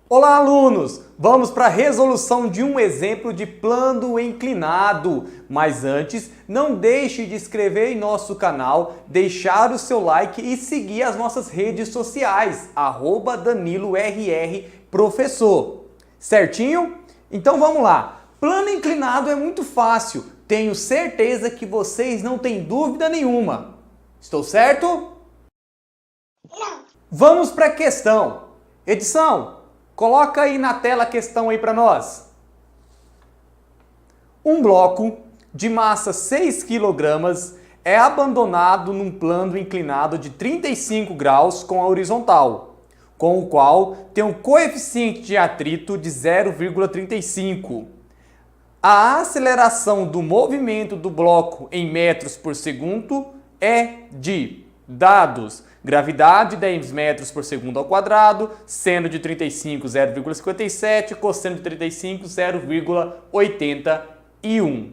Olá, alunos! Vamos para a resolução de um exemplo de plano inclinado. Mas antes, não deixe de inscrever em nosso canal, deixar o seu like e seguir as nossas redes sociais, @DaniloRR Professor. Certinho? Então vamos lá. Plano inclinado é muito fácil. Tenho certeza que vocês não têm dúvida nenhuma. Estou certo? Não. Vamos para a questão. Edição, coloca aí na tela a questão aí para nós. Um bloco de massa 6 kg é abandonado num plano inclinado de 35 graus com a horizontal, com o qual tem um coeficiente de atrito de 0,35. A aceleração do movimento do bloco em metros por segundo é de dados: gravidade 10 metros por segundo ao quadrado, seno de 35 0,57, cosseno de 35 0,81.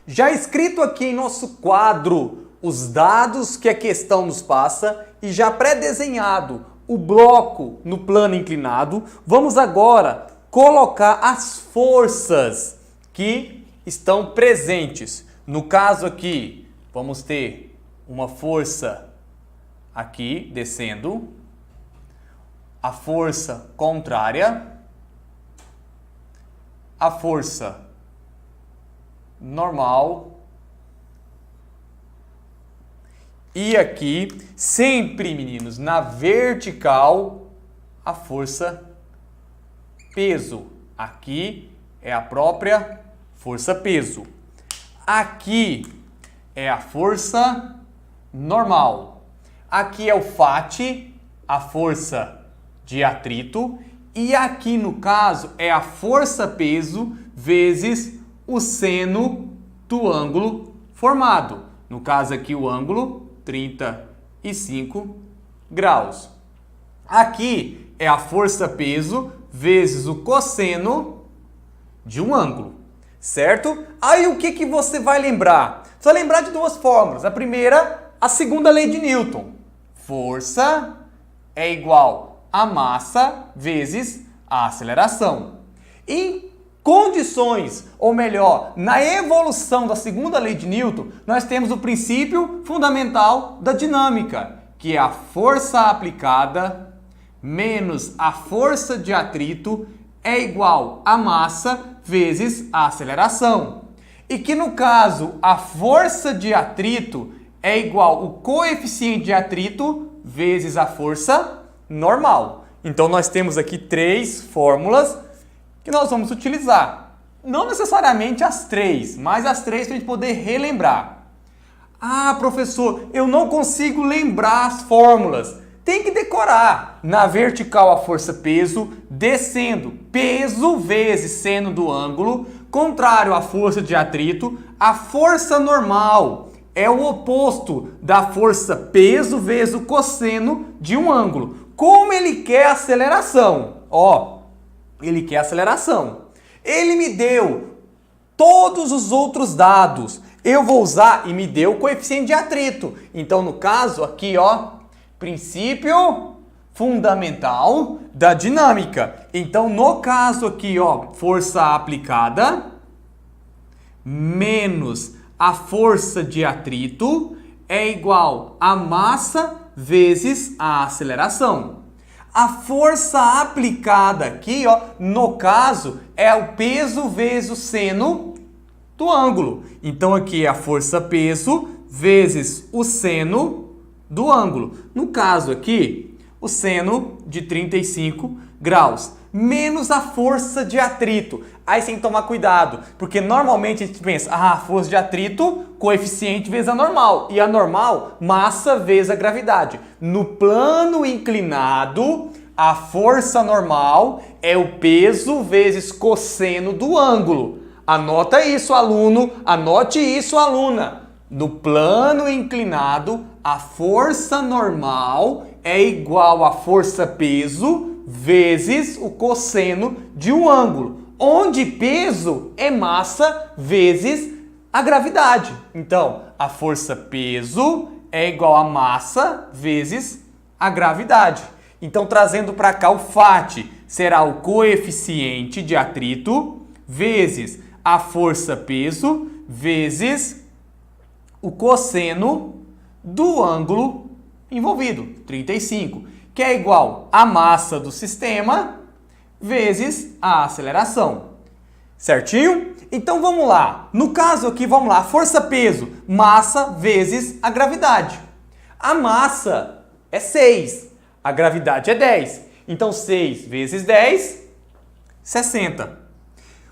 Já escrito aqui em nosso quadro os dados que a questão nos passa e já pré-desenhado o bloco no plano inclinado, vamos agora colocar as forças que estão presentes. No caso aqui, vamos ter uma força aqui descendo, a força contrária, a força normal e aqui, sempre, meninos, na vertical, a força peso. Aqui é a própria força peso. Aqui é a força normal. Aqui é o FAT, a força de atrito. E aqui, no caso, é a força peso vezes o seno do ângulo formado. No caso aqui, o ângulo 35 graus. Aqui é a força peso vezes o cosseno de um ângulo, certo? Aí o que você vai lembrar? Você vai lembrar de duas fórmulas. A primeira, a segunda lei de Newton. Força é igual a massa vezes a aceleração. Em condições, ou melhor, na evolução da segunda lei de Newton, nós temos o princípio fundamental da dinâmica, que é a força aplicada menos a força de atrito é igual a massa vezes a aceleração. E que no caso, a força de atrito é igual o coeficiente de atrito vezes a força normal. Então nós temos aqui três fórmulas que nós vamos utilizar. Não necessariamente as três, mas as três para a gente poder relembrar. Ah, professor, eu não consigo lembrar as fórmulas. Tem que decorar. Na vertical, a força peso, descendo, peso vezes seno do ângulo, contrário à força de atrito, a força normal é o oposto da força peso vezes o cosseno de um ângulo. Como ele quer aceleração? Ó, ele quer aceleração. Ele me deu todos os outros dados. Eu vou usar e me deu o coeficiente de atrito. Então, no caso aqui, ó, princípio fundamental da dinâmica. Então, no caso aqui, ó, força aplicada menos a força de atrito é igual a massa vezes a aceleração. A força aplicada aqui, ó, no caso, é o peso vezes o seno do ângulo. Então, aqui é a força peso vezes o seno do ângulo. No caso aqui, o seno de 35 graus, menos a força de atrito. Aí você tem que tomar cuidado, porque normalmente a gente pensa, força de atrito, coeficiente vezes a normal. E a normal, massa vezes a gravidade. No plano inclinado, a força normal é o peso vezes cosseno do ângulo. Anota isso, aluno. Anote isso, aluna. No plano inclinado, a força normal é igual a força peso vezes o cosseno de um ângulo, onde peso é massa vezes a gravidade. Então, a força peso é igual a massa vezes a gravidade. Então, trazendo para cá o FAT, será o coeficiente de atrito vezes a força-peso vezes o cosseno do ângulo envolvido, 35, que é igual a massa do sistema vezes a aceleração. Certinho? Então vamos lá. No caso aqui, vamos lá, força-peso, massa vezes a gravidade. A massa é 6, a gravidade é 10. Então 6 vezes 10, 60.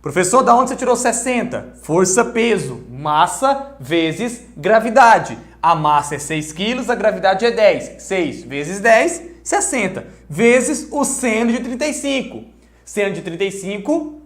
Professor, da onde você tirou 60? Força-peso, massa vezes gravidade. A massa é 6 kg, a gravidade é 10. 6 vezes 10, 60. Vezes o seno de 35. Seno de 35,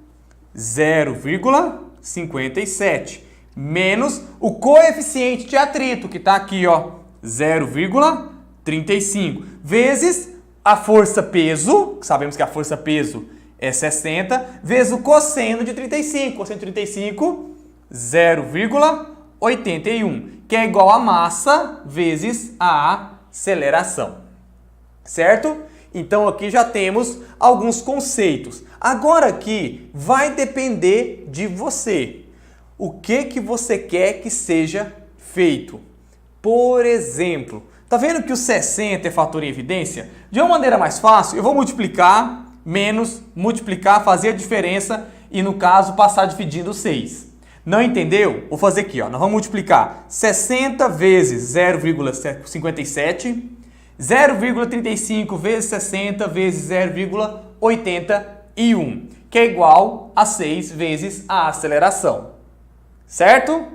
0,57. Menos o coeficiente de atrito, que está aqui, ó, 0,35. Vezes a força-peso, sabemos que a força-peso é 60, vezes o cosseno de 35. Cosseno de 35, 0,81, que é igual a massa vezes a aceleração. Certo? Então aqui já temos alguns conceitos. Agora aqui vai depender de você. O que você quer que seja feito? Por exemplo, tá vendo que o 60 é fator em evidência? De uma maneira mais fácil, eu vou multiplicar, menos, multiplicar, fazer a diferença e, no caso, passar dividindo 6. Não entendeu? Vou fazer aqui, ó. Nós vamos multiplicar 60 vezes 0,57, 0,35 vezes 60 vezes 0,81, que é igual a 6 vezes a aceleração. Certo?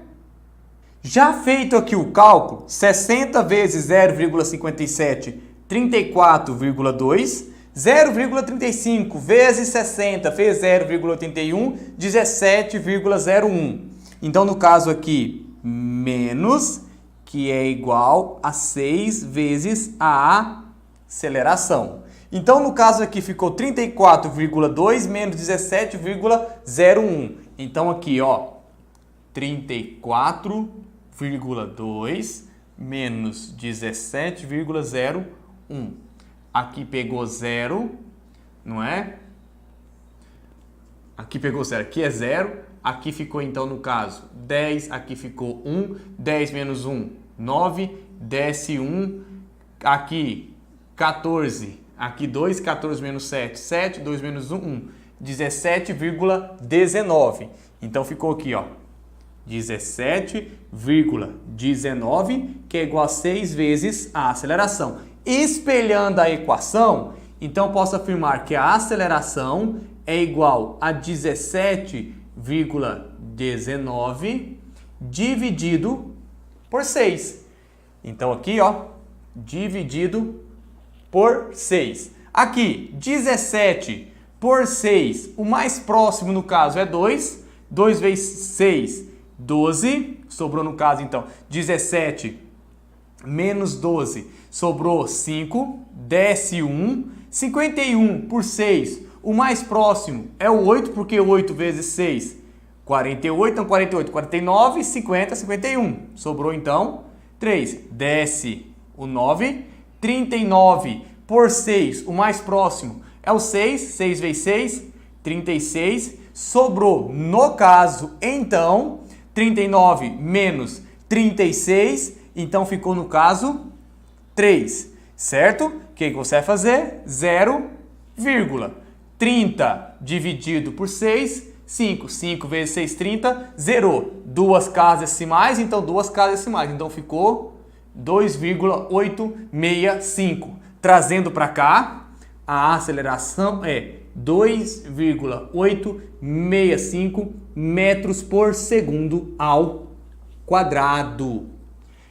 Já feito aqui o cálculo, 60 vezes 0,57, 34,2. 0,35 vezes 60 vezes 0,81, 17,01. Então, no caso aqui, menos, que é igual a 6 vezes a aceleração. Então, no caso aqui, ficou 34,2 menos 17,01. Então, aqui, ó, 34,2 menos 17,01. Aqui pegou 0, não é? Aqui pegou 0, aqui é 0. Aqui ficou, então, no caso, 10. Aqui ficou 1. 10 menos 1, 9. Desce 1. Aqui, 14. Aqui 2. 14 menos 7, 7. 2 menos 1, 1. 17,19. Então, ficou aqui, ó. 17,19, que é igual a 6 vezes a aceleração. Espelhando a equação, então posso afirmar que a aceleração é igual a 17,19 dividido por 6. Então aqui, ó, dividido por 6. Aqui, 17 por 6, o mais próximo no caso é 2. 2 vezes 6, 12. Sobrou no caso, então, 17 menos 12, sobrou 5, desce 1, 51 por 6, o mais próximo é o 8, porque 8 vezes 6, 48, então 48, 49, 50, 51, sobrou então 3, desce o 9, 39 por 6, o mais próximo é o 6, 6 vezes 6, 36, sobrou no caso, então, 39 menos 36, então ficou no caso 3, certo? O que você vai fazer? 0,30 dividido por 6, 5. 5 vezes 6, 30, zerou. Duas casas decimais, então duas casas decimais. Então ficou 2,865. Trazendo para cá, a aceleração é 2,865 metros por segundo ao quadrado.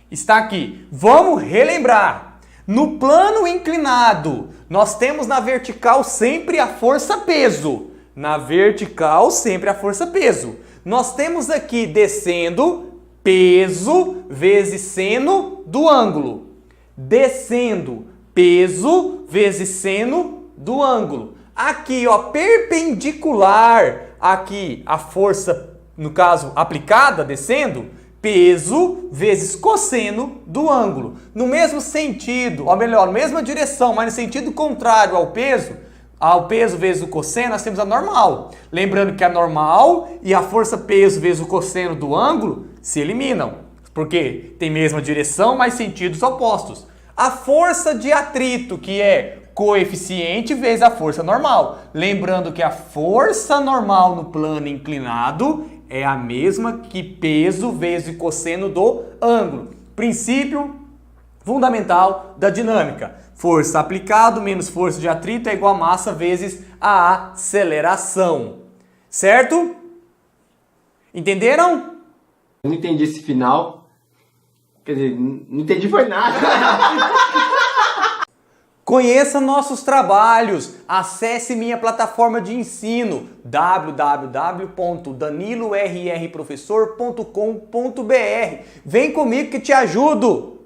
Está aqui. Vamos relembrar. No plano inclinado, nós temos na vertical sempre a força-peso. Na vertical, sempre a força-peso. Nós temos aqui descendo, peso vezes seno do ângulo. Descendo, peso vezes seno do ângulo. Aqui, ó, perpendicular, aqui a força, no caso, aplicada, descendo, peso vezes cosseno do ângulo. No mesmo sentido, ou melhor, mesma direção, mas no sentido contrário ao peso vezes o cosseno, nós temos a normal. Lembrando que a normal e a força peso vezes o cosseno do ângulo se eliminam, porque tem mesma direção, mas sentidos opostos. A força de atrito, que é coeficiente vezes a força normal. Lembrando que a força normal no plano inclinado é a mesma que peso vezes o cosseno do ângulo. Princípio fundamental da dinâmica. Força aplicado menos força de atrito é igual a massa vezes a aceleração. Certo? Entenderam? Eu não entendi esse final. Quer dizer, não entendi foi nada. Conheça nossos trabalhos, acesse minha plataforma de ensino www.danilorrprofessor.com.br. Vem comigo que te ajudo!